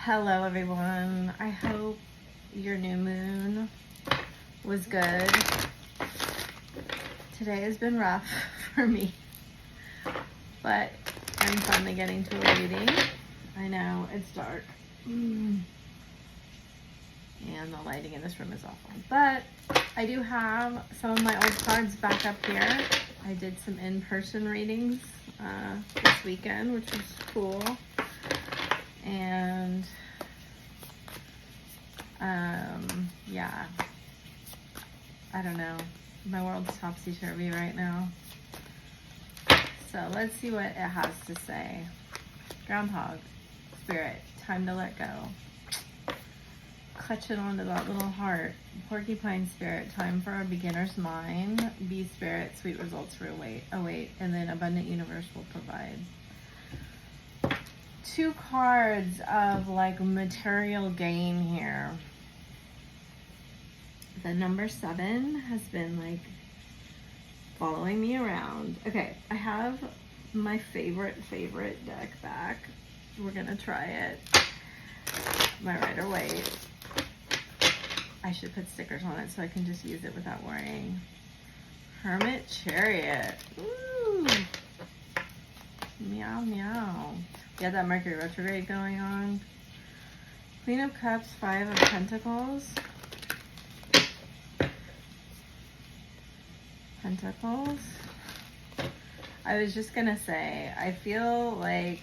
Hello everyone. I hope your new moon was good. Today has been rough for me, but I'm finally getting to a reading. I know it's dark and the lighting in this room is awful, but I do have some of my old cards back up here. I did some in-person readings this weekend, which was cool. And yeah, I don't know, my world's topsy-turvy right now, so let's see what it has to say. Groundhog spirit, time to let go. Clutching onto that little heart. Porcupine spirit, time for a beginner's mind. Bee spirit, sweet results for await, and then abundant universe will provide. Two cards of like material gain here. The number 7 has been like following me around. Okay, I have my favorite deck back. We're gonna try it. My Rider-Waite. I should put stickers on it so I can just use it without worrying. Hermit Chariot. Ooh. Meow meow. Yeah, that Mercury retrograde going on. Queen of Cups, 5 of Pentacles. Pentacles. I was just gonna say, I feel like,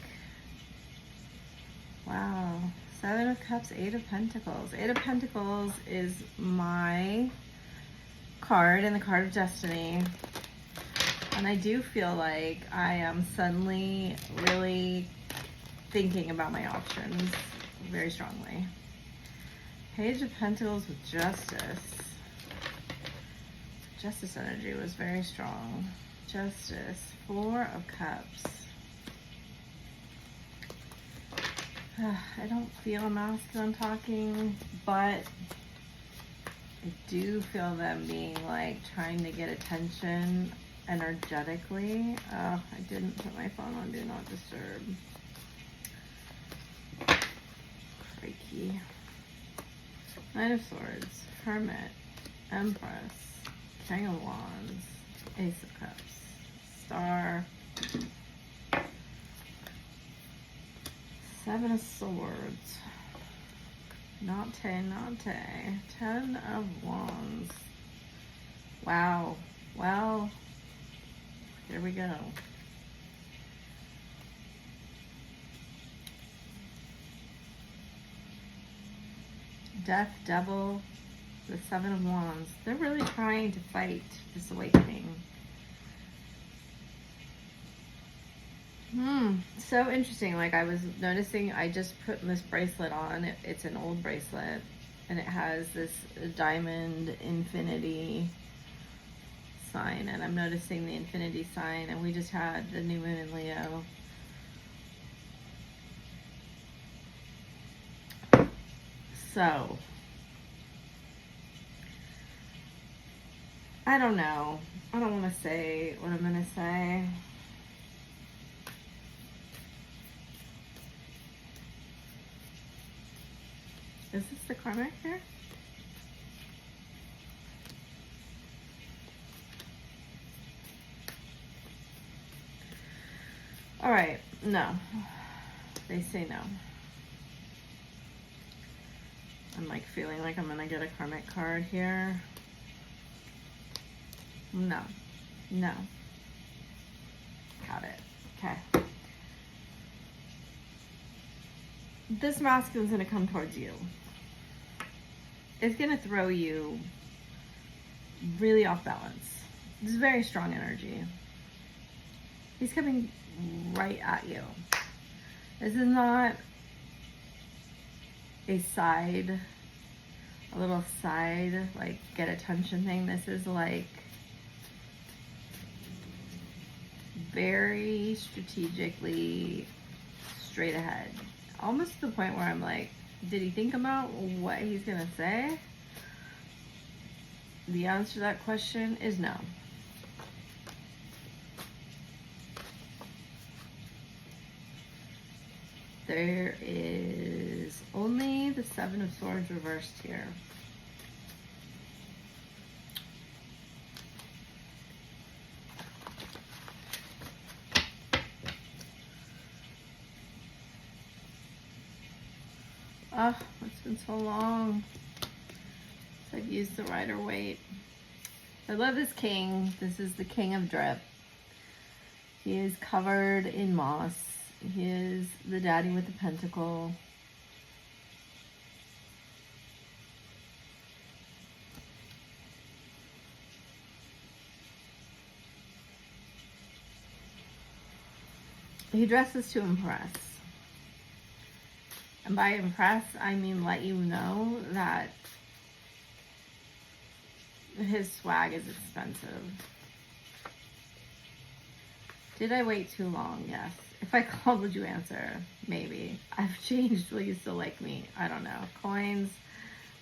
wow, 7 of Cups, 8 of Pentacles. 8 of Pentacles is my card and the card of destiny. And I do feel like I am suddenly really thinking about my options very strongly. Page of Pentacles with Justice. Justice energy was very strong. Justice. 4 of Cups. I don't feel masculine talking, but I do feel them being like trying to get attention energetically. I didn't put my phone on Do Not Disturb. Crikey. Knight of Swords. Hermit. Empress. King of Wands. Ace of Cups. Star. 7 of Swords. Nate. 10 of Wands. Wow. Well, here we go. Death, Devil, the 7 of Wands. They're really trying to fight this awakening. So interesting. Like, I was noticing, I just put this bracelet on. It's an old bracelet, and it has this diamond infinity sign, and I'm noticing the infinity sign, and we just had the new moon in Leo. So, I don't know. I don't want to say what I'm going to say. Is this the karmic here? All right, no. They say no. I'm like feeling like I'm gonna get a karmic card here. No. No. Got it. Okay. This masculine's gonna come towards you. It's gonna throw you really off balance. This is very strong energy. He's coming right at you. This is not a little side, like get attention thing. This is like very strategically straight ahead. Almost to the point where I'm like, did he think about what he's gonna say? The answer to that question is no. There is Only the Seven of Swords reversed here. Oh, it's been so long. I've used the Rider-Waite. I love this king. This is the king of drip. He is covered in moss. He is the daddy with the pentacle. He dresses to impress. And by impress, I mean let you know that his swag is expensive. Did I wait too long? Yes. If I called, would you answer? Maybe. I've changed. Will you still like me? I don't know. Coins.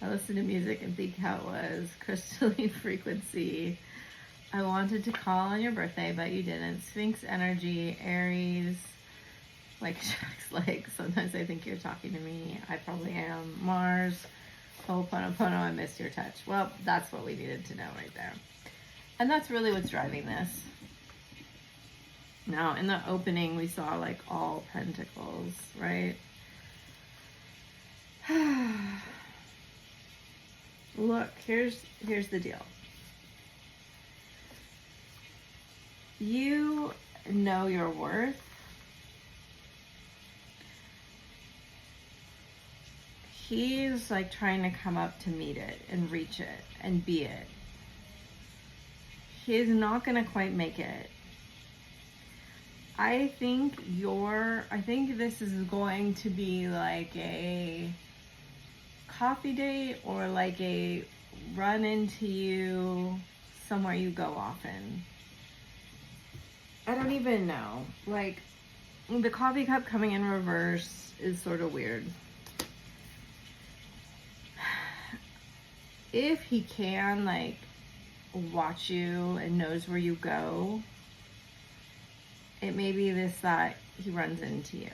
I listen to music and think how it was. Crystalline frequency. I wanted to call on your birthday, but you didn't. Sphinx energy. Aries. Like Jack's like, sometimes I think you're talking to me. I probably am. Mars. Ho'oponopono, I missed your touch. Well, that's what we needed to know right there. And that's really what's driving this. Now, in the opening, we saw like all pentacles, right? Look, here's the deal. You know your worth. He's like trying to come up to meet it and reach it and be it. He's not going to quite make it. I think this is going to be like a coffee date or like a run into you somewhere you go often. I don't even know. Like, the coffee cup coming in reverse is sort of weird. If he can, like, watch you and knows where you go, it may be this that he runs into you.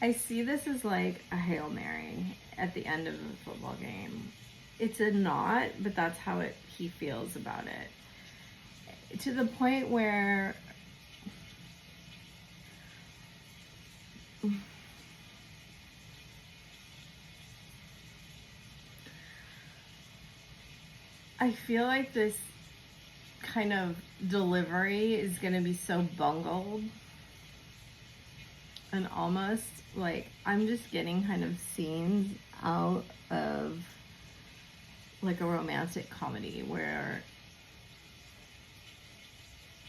I see this as like a Hail Mary at the end of a football game. It's a not, but that's how he feels about it. To the point where I feel like this kind of delivery is going to be so bungled and almost like I'm just getting kind of scenes out of like a romantic comedy where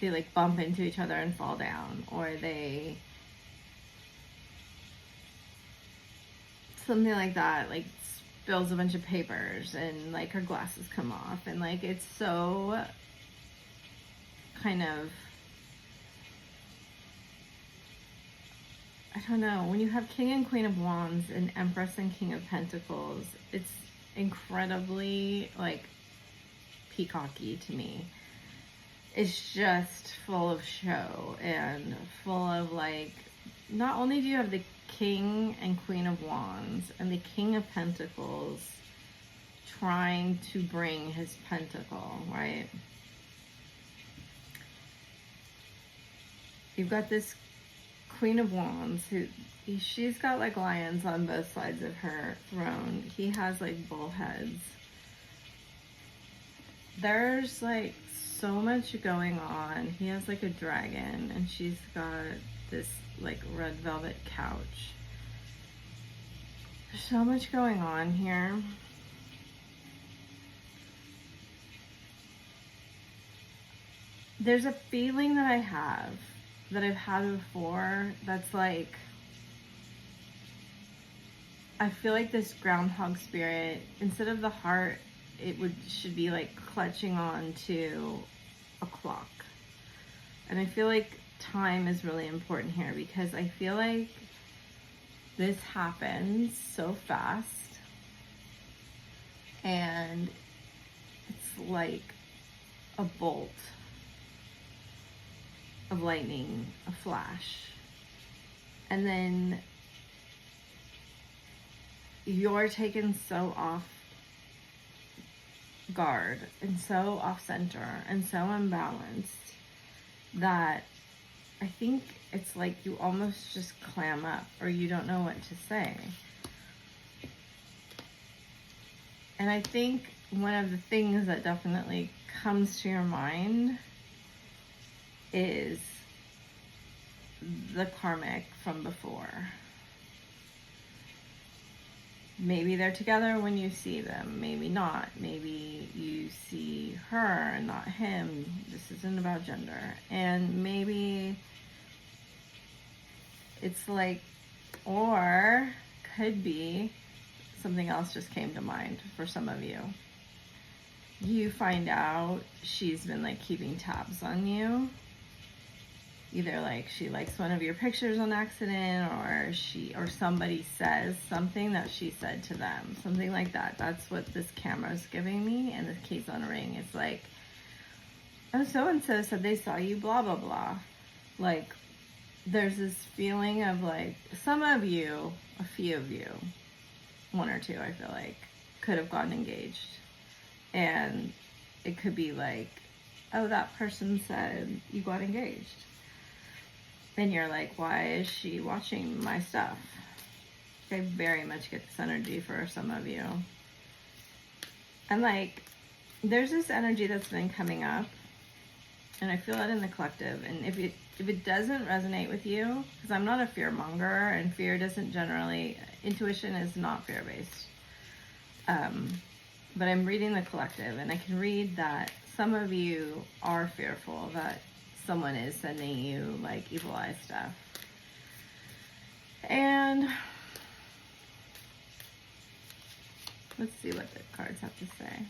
they like bump into each other and fall down, or they something like that, like spills a bunch of papers and like her glasses come off, and like it's so kind of, I don't know, when you have King and Queen of Wands and Empress and King of Pentacles, it's incredibly like peacocky to me. It's just full of show and full of like, not only do you have the King and Queen of Wands and the King of Pentacles trying to bring his pentacle, right? You've got this Queen of Wands who, she's got like lions on both sides of her throne. He has like bull heads. There's like so much going on. He has like a dragon and she's got this like red velvet couch. There's so much going on here. There's a feeling that I have, that I've had before, that's like, I feel like this groundhog spirit, instead of the heart, should be like clutching on to a clock. And I feel like time is really important here, because I feel like this happens so fast and it's like a bolt of lightning, a flash. And then you're taken so off guard and so off center and so unbalanced that I think it's like you almost just clam up, or you don't know what to say. And I think one of the things that definitely comes to your mind is the karmic from before. Maybe they're together when you see them, maybe not. Maybe you see her and not him. This isn't about gender. And maybe it's like, or could be something else just came to mind for some of you. You find out she's been like keeping tabs on you. Either like she likes one of your pictures on accident, or somebody says something that she said to them. Something like that. That's what this camera is giving me, and this case on ring. It's like, oh, so-and-so said they saw you, blah, blah, blah. Like, there's this feeling of like, some of you, a few of you, one or two, I feel like, could have gotten engaged. And it could be like, oh, that person said you got engaged. And you're like, why is she watching my stuff? I very much get this energy for some of you. And like, there's this energy that's been coming up, and I feel it in the collective. And if it doesn't resonate with you, because I'm not a fear monger, and fear doesn't generally, intuition is not fear-based. But I'm reading the collective, and I can read that some of you are fearful that someone is sending you like evil eye stuff. And let's see what the cards have to say.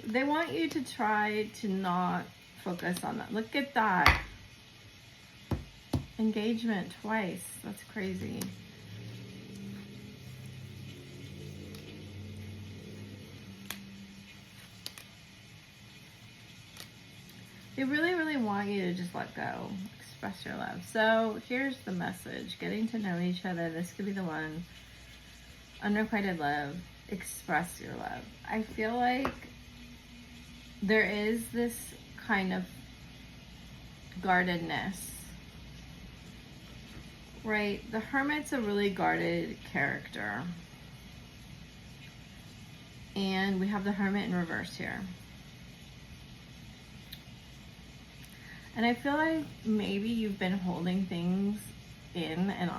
They want you to try to not focus on that. Look at that. Engagement twice. That's crazy. They really, really want you to just let go. Express your love. So here's the message. Getting to know each other. This could be the one. Unrequited love. Express your love. I feel like there is this kind of guardedness. Right? The Hermit's a really guarded character. And we have the Hermit in reverse here. And I feel like maybe you've been holding things in and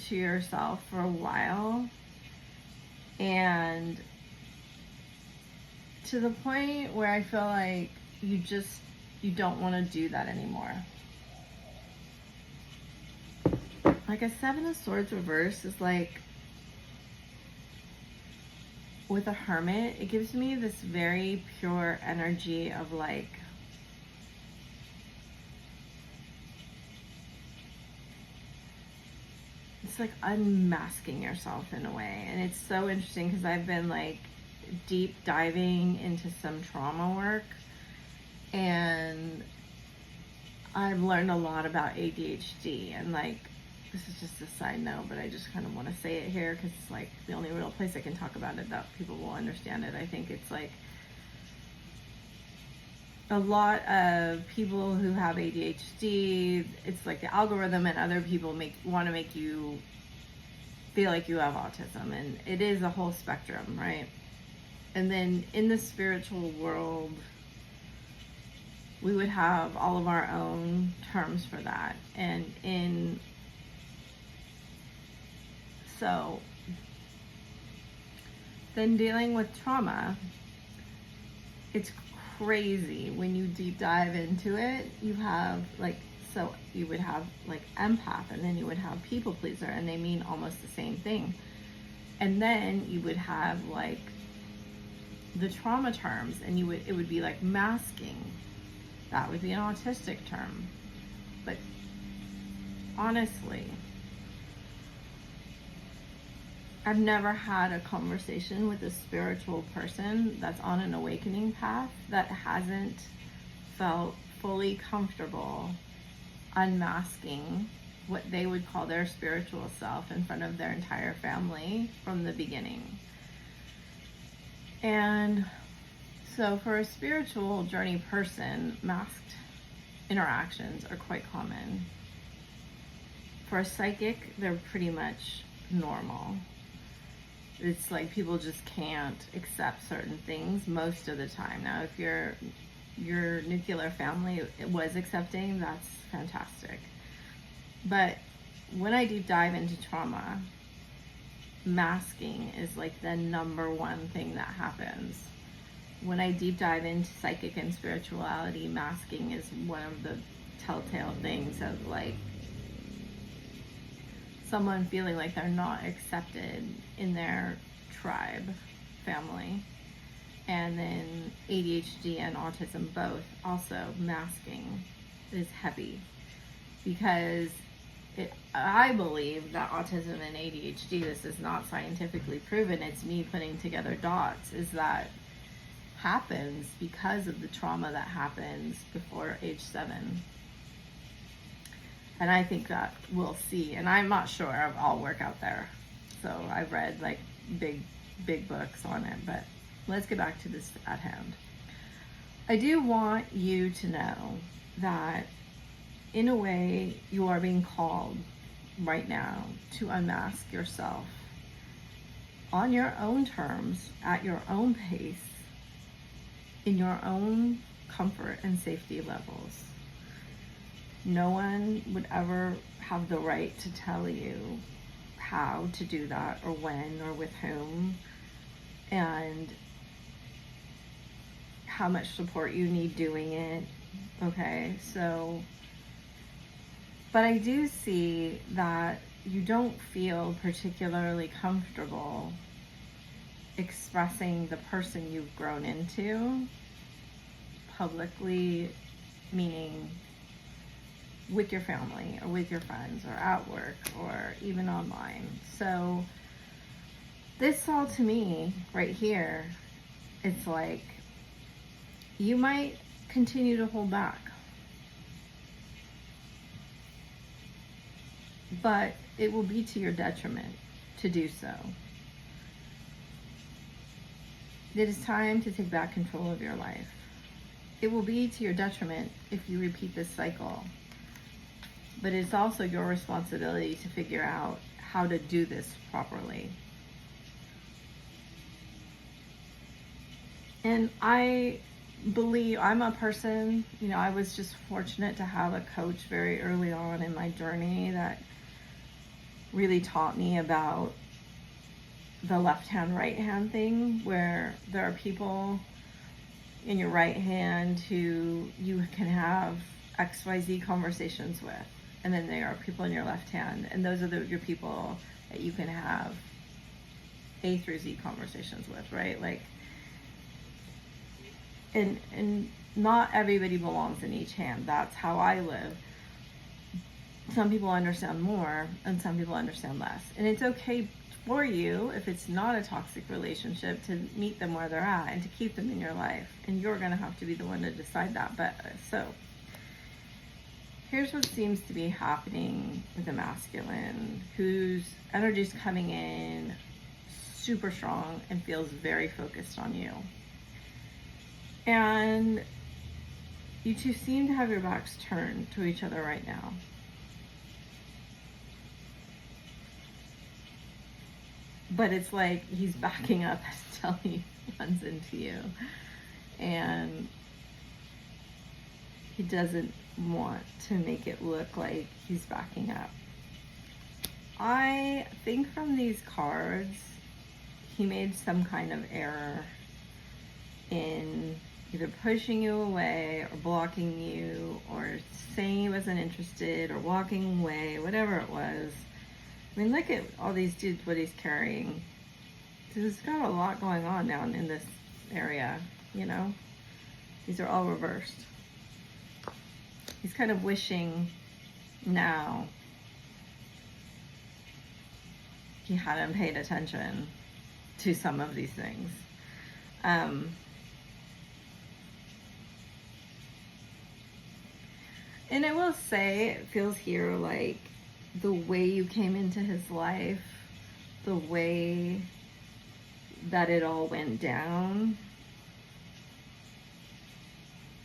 to yourself for a while. And to the point where I feel like you don't want to do that anymore. Like a Seven of Swords reverse is like, with a Hermit, it gives me this very pure energy of like, it's like unmasking yourself in a way. And it's so interesting because I've been like deep diving into some trauma work, and I've learned a lot about ADHD. And like, this is just a side note, but I just kind of want to say it here because it's like the only real place I can talk about it that people will understand it. I think it's like a lot of people who have ADHD, it's like the algorithm and other people want to make you feel like you have autism, and it is a whole spectrum, right? And then in the spiritual world, we would have all of our own terms for that. And so then dealing with trauma, it's crazy when you deep dive into it. You have like, so you would have like empath, and then you would have people pleaser, and they mean almost the same thing. And then you would have like the trauma terms, and it would be like masking. That would be an autistic term. But honestly, I've never had a conversation with a spiritual person that's on an awakening path that hasn't felt fully comfortable unmasking what they would call their spiritual self in front of their entire family from the beginning. And so for a spiritual journey person, masked interactions are quite common. For a psychic, they're pretty much normal. It's like people just can't accept certain things most of the time. Now, if your nuclear family was accepting, that's fantastic. But when I deep dive into trauma, masking is like the number one thing that happens. When I deep dive into psychic and spirituality, masking is one of the telltale things of like someone feeling like they're not accepted in their tribe, family. And then ADHD and autism both, also masking is heavy, because I believe that autism and ADHD, this is not scientifically proven, it's me putting together dots, is that happens because of the trauma that happens before age 7. And I think that we'll see, and I'm not sure of all work out there. So I've read like big books on it, but let's get back to this at hand. I do want you to know that in a way you are being called right now to unmask yourself on your own terms, at your own pace, in your own comfort and safety levels. No one would ever have the right to tell you how to do that, or when, or with whom, and how much support you need doing it. Okay, so, but I do see that you don't feel particularly comfortable expressing the person you've grown into publicly, meaning with your family or with your friends or at work or even online. So this all, to me right here, it's like you might continue to hold back, but it will be to your detriment to do so. It is time to take back control of your life. It will be to your detriment if you repeat this cycle. But it's also your responsibility to figure out how to do this properly. And I believe I'm a person, I was just fortunate to have a coach very early on in my journey that really taught me about the left hand, right hand thing, where there are people in your right hand who you can have XYZ conversations with. And then there are people in your left hand, and those are your people that you can have A through Z conversations with, right? Like, and not everybody belongs in each hand. That's how I live. Some people understand more, and some people understand less. And it's okay for you, if it's not a toxic relationship, to meet them where they're at and to keep them in your life. And you're going to have to be the one to decide that. But so here's what seems to be happening with the masculine, whose energy is coming in super strong and feels very focused on you. And you two seem to have your backs turned to each other right now. But it's like he's backing up until he runs into you. And he doesn't want to make it look like he's backing up. I think from these cards, he made some kind of error in either pushing you away or blocking you or saying he wasn't interested or walking away, whatever it was. I mean, look at all these dudes, what he's carrying. He's got a lot going on down in this area, These are all reversed. He's kind of wishing now he hadn't paid attention to some of these things. And I will say, it feels here like the way you came into his life, the way that it all went down,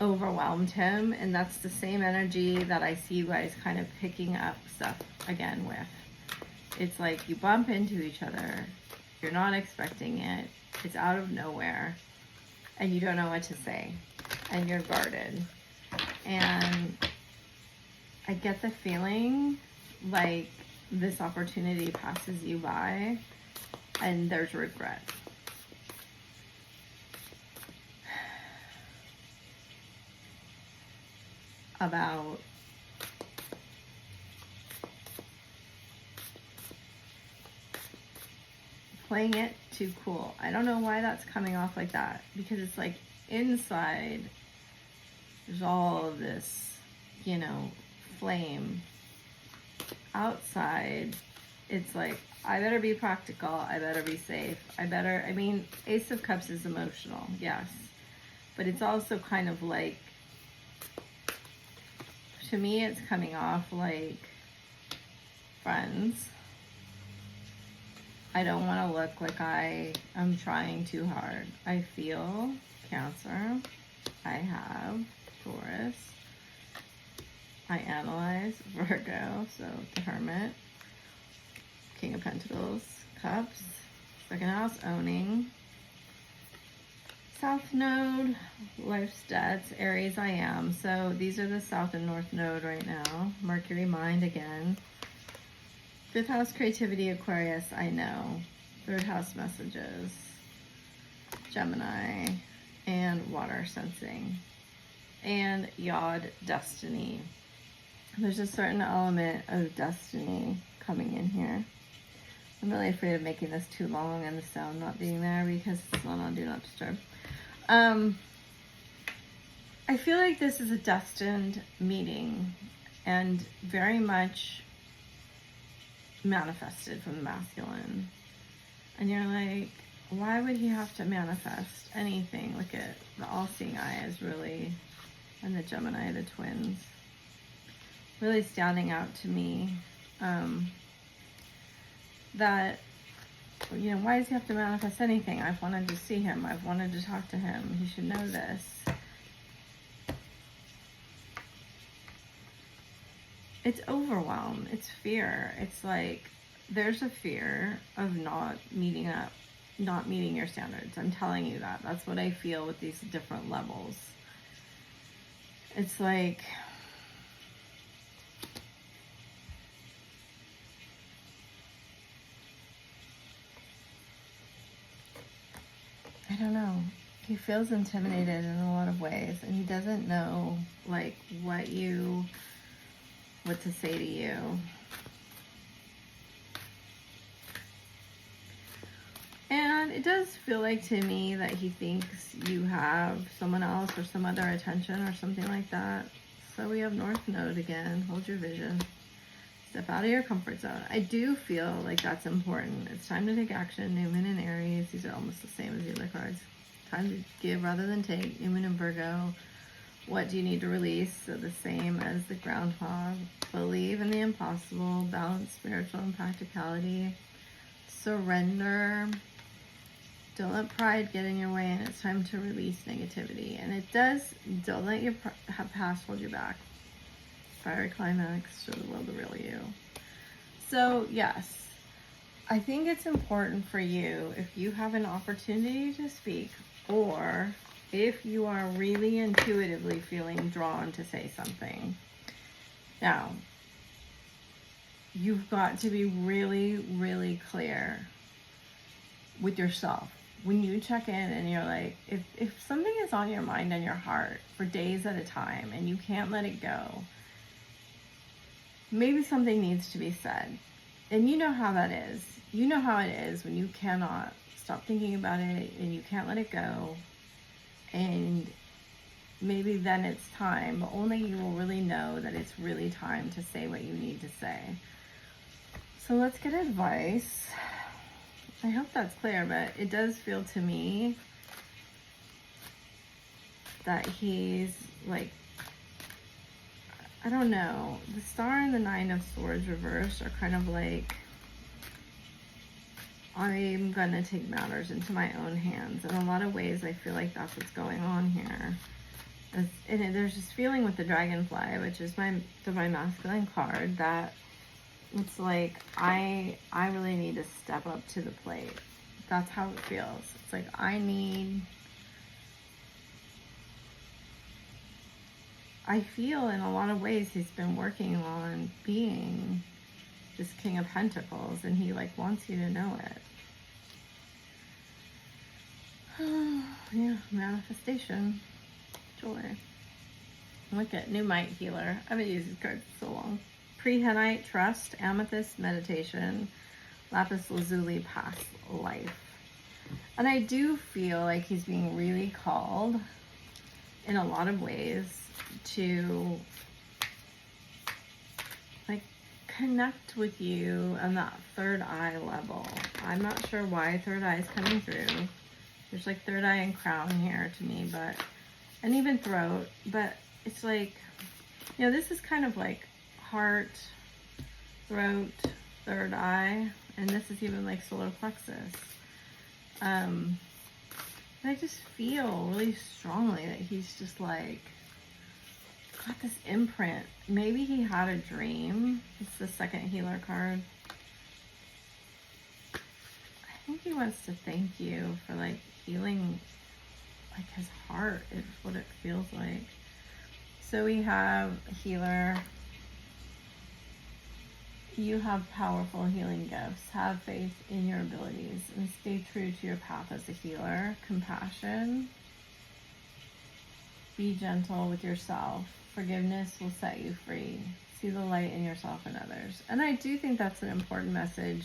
overwhelmed him. And that's the same energy that I see you guys kind of picking up stuff again with. It's like you bump into each other, you're not expecting it, it's out of nowhere, and you don't know what to say, and you're guarded. And I get the feeling like this opportunity passes you by and there's regret. About playing it too cool. I don't know why that's coming off like that, because it's like inside there's all of this, you know, flame. Outside, it's like, I better be practical, I better be safe, I mean, Ace of Cups is emotional, yes. But it's also kind of like, to me, it's coming off like friends. I don't want to look like I am trying too hard. I feel Cancer. I have Taurus. I analyze Virgo, so the Hermit, King of Pentacles, Cups, second house owning, South Node, life's debts, Aries I am. So these are the South and North Node right now. Mercury mind again. Fifth house creativity, Aquarius, I know. Third house messages, Gemini, and water sensing. And Yod, destiny. There's a certain element of destiny coming in here. I'm really afraid of making this too long and the sound not being there because it's not on Do Not Disturb. I feel like this is a destined meeting and very much manifested from the masculine. And you're like, why would he have to manifest anything? Look at the all-seeing eye is really, and the Gemini, the twins, really standing out to me. That, you know, why does he have to manifest anything? I've wanted to see him. I've wanted to talk to him. He should know this. It's overwhelm. It's fear. It's like there's a fear of not meeting your standards. I'm telling you that. That's what I feel with these different levels. It's like I don't know. He feels intimidated in a lot of ways, and he doesn't know like what to say to you. And it does feel like to me that he thinks you have someone else or some other attention or something like that. So we have North Node again. Hold your vision. Step out of your comfort zone. I do feel like that's important. It's time to take action. New Moon and Aries. These are almost the same as the other cards. Time to give rather than take. New Moon and Virgo. What do you need to release? So the same as the Groundhog. Believe in the impossible. Balance spiritual and practicality. Surrender. Don't let pride get in your way, and it's time to release negativity. And it does, don't let your past hold you back. Fiery climax, show the world the real you. So, yes, I think it's important for you, if you have an opportunity to speak, or if you are really intuitively feeling drawn to say something. Now, you've got to be really, really clear with yourself. When you check in and you're like, if something is on your mind and your heart for days at a time and you can't let it go, maybe something needs to be said. And you know how that is. You know how it is when you cannot stop thinking about it and you can't let it go. And maybe then it's time, but only you will really know that it's really time to say what you need to say. So let's get advice. I hope that's clear, but it does feel to me that he's like, I don't know. The Star and the Nine of Swords reversed are kind of like, I'm gonna take matters into my own hands. In a lot of ways, I feel like that's what's going on here. And there's this feeling with the Dragonfly, which is my Divine Masculine card, that it's like, I really need to step up to the plate. That's how it feels. It's like, I feel in a lot of ways he's been working on being this King of Pentacles, and he like wants you to know it. Yeah, manifestation, joy. Look at New Might Healer. I haven't used these cards in so long. Prehenite, Trust, Amethyst, Meditation, Lapis Lazuli, Past Life. And I do feel like he's being really called in a lot of ways to like connect with you on that third eye level. I'm not sure why third eye is coming through. There's like third eye and crown here to me, but, and even throat, but it's like, you know, this is kind of like heart, throat, third eye, and this is even like solar plexus. And I just feel really strongly that he's just like got this imprint. Maybe he had a dream. It's the second healer card. I think he wants to thank you for like healing like his heart is what it feels like. So we have healer. You have powerful healing gifts. Have faith in your abilities and stay true to your path as a healer. Compassion. Be gentle with yourself. Forgiveness will set you free. See the light in yourself and others. And I do think that's an important message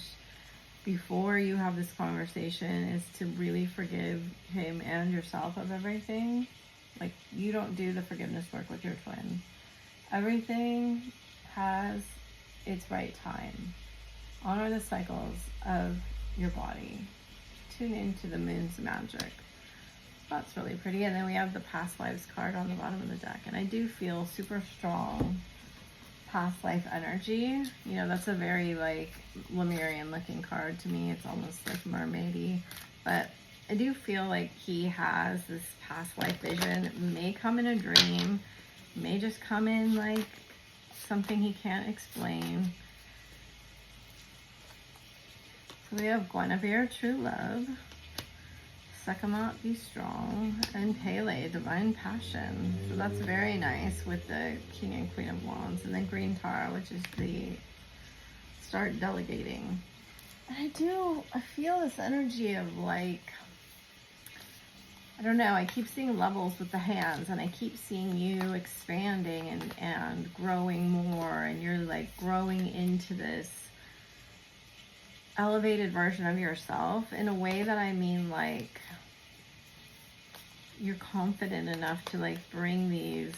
before you have this conversation, is to really forgive him and yourself of everything. Like, you don't do the forgiveness work with your twin. Everything has its right time. Honor the cycles of your body. Tune into the moon's magic. That's really pretty. And then we have the past lives card on the bottom of the deck. And I do feel super strong past life energy. You know, that's a very like Lemurian looking card to me. It's almost like mermaidy. But I do feel like he has this past life vision. It may come in a dream. It may just come in like something he can't explain. So we have Guinevere, true love. Sekhmet, be strong. And Pele, divine passion. So that's very nice with the King and Queen of Wands. And then Green Tara, which is the start delegating. And I feel this energy of like, I don't know, I keep seeing levels with the hands, and I keep seeing you expanding and growing more, and you're like growing into this elevated version of yourself in a way that I mean like you're confident enough to like bring these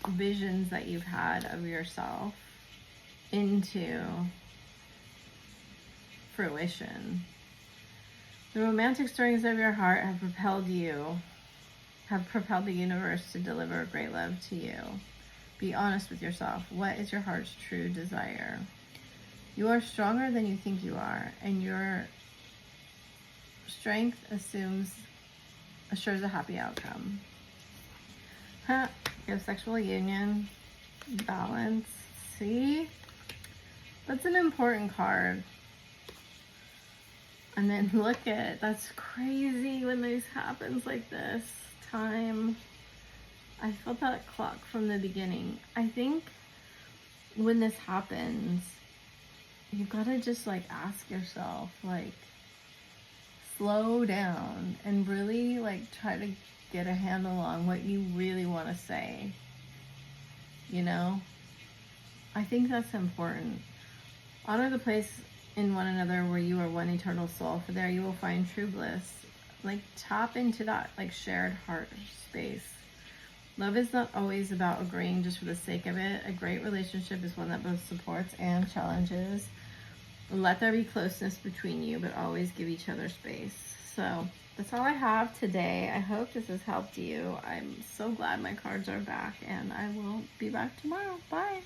visions that you've had of yourself into fruition. The romantic stirrings of your heart have propelled the universe to deliver great love to you. Be honest with yourself. What is your heart's true desire? You are stronger than you think you are, and your strength assures a happy outcome. You have sexual union, balance. See? That's an important card. And then look at, that's crazy when this happens like this. Time. I felt that clock from the beginning. I think when this happens, you gotta just like ask yourself, like, slow down and really like try to get a handle on what you really want to say. You know? I think that's important. Honor the place in one another where you are one eternal soul, for there you will find true bliss. Like, tap into that like shared heart space. Love is not always about agreeing just for the sake of it. A great relationship is one that both supports and challenges. Let there be closeness between you, but always give each other space. So that's all I have today. I hope this has helped you. I'm so glad my cards are back, and I will be back tomorrow. Bye.